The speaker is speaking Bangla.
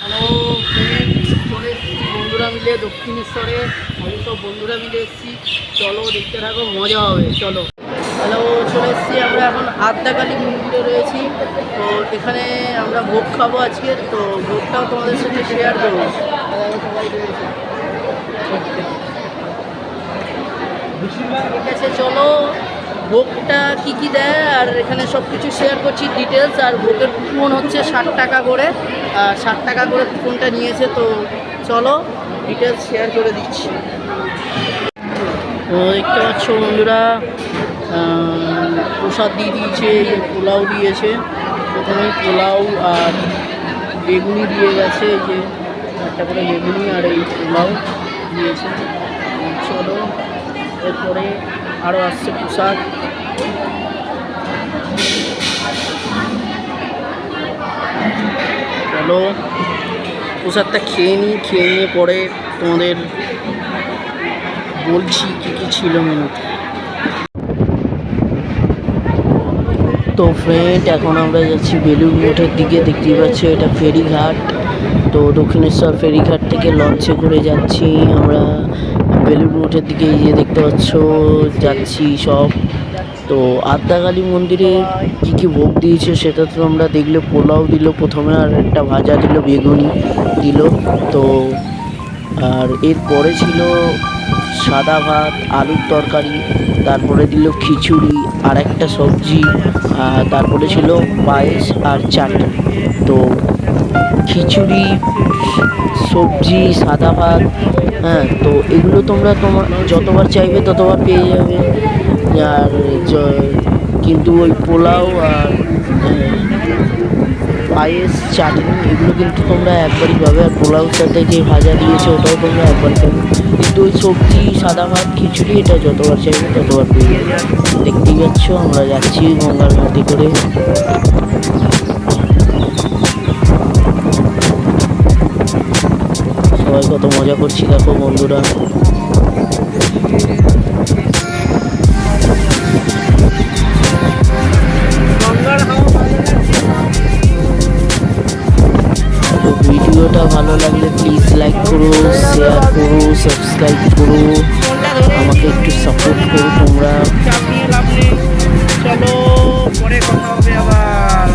হ্যালো ফ্রেন্ড, চলে এসেছি বন্ধুরা মিলে দক্ষিণেশ্বরে। আমি সব বন্ধুরা মিলে এসেছি, চলো দেখতে থাকো, মজা হবে। চলো। হ্যালো, চলে এসেছি আমরা এখন আদ্যাকালী মন্দিরে রয়েছি। তো এখানে আমরা ভোগ খাবো আজকে, তো ভোগটাও তোমাদের সাথে শেয়ার করবো। সবাই রয়েছে, ঠিক আছে। চলো, ভোগটা কী কী দেয় আর এখানে সব কিছু শেয়ার করছি ডিটেলস। আর ভোগের কুপন হচ্ছে 60 টাকা করে, আর 60 টাকা করে কুপনটা নিয়েছে। তো চলো ডিটেলস শেয়ার করে দিচ্ছি। তো দেখতে পাচ্ছ বন্ধুরা, প্রসাদ দিয়ে দিয়েছে, পোলাও দিয়েছে। প্রথমে পোলাও আর বেগুনি দিয়ে গেছে, এই যে একটা করে বেগুনি আর এই পোলাও দিয়েছে। চলো, এরপরে আরও আসছে প্রসাদ। চলো প্রসাদটা খেয়ে নিয়ে পরে তোমাদের বলছি কী কী ছিল মেনুতে। তো ফ্রেন্ড, এখন আমরা যাচ্ছি বেলুড় মঠের দিকে। দেখতেই পাচ্ছ এটা ফেরিঘাট। তো দক্ষিণেশ্বর ফেরিঘাট থেকে লঞ্চে করে যাচ্ছি আমরা বেলুড় মঠের দিকে। এই যে দেখতে পাচ্ছ যাচ্ছি সব। তো আদ্যাকালী মন্দিরে কী কী ভোগ দিয়েছে সেটা তো আমরা দেখলে, পোলাও দিল প্রথমে, আর একটা ভাজা দিল, বেগুনি দিল। তো আর এরপরে ছিল সাদা ভাত, আলুর তরকারি, তারপরে দিল খিচুড়ি আর একটা সবজি, তারপরে ছিল পায়েস আর চাটনি। তো খিচুড়ি, সবজি, সাদা ভাত, হ্যাঁ, তো এগুলো তোমরা যতবার চাইবে ততবার পেয়ে যাবে। আর কিন্তু ওই পোলাও আর পায়েস, চাটনি এগুলো কিন্তু তোমরা একবারই পাবে। আর পোলাওর সাথে যে ভাজা দিয়েছে ওটাও তোমরা একবারই পাবে। কিন্তু ওই সবজি, সাদা ভাত, খিচুড়ি এটা যতবার চাইবে ততবার পেয়ে যাবে। দেখতেই পাচ্ছ আমরা যাচ্ছি গঙ্গার ঘাটে করে। সবাই কত মজা করছি দেখো বন্ধুরা। তো ভিডিওটা ভালো লাগলে প্লিজ লাইক করো, শেয়ার করো, সাবস্ক্রাইব করো, আমাকে একটু সাপোর্ট করো তোমরা। চলো পরে কথা হবে আবার।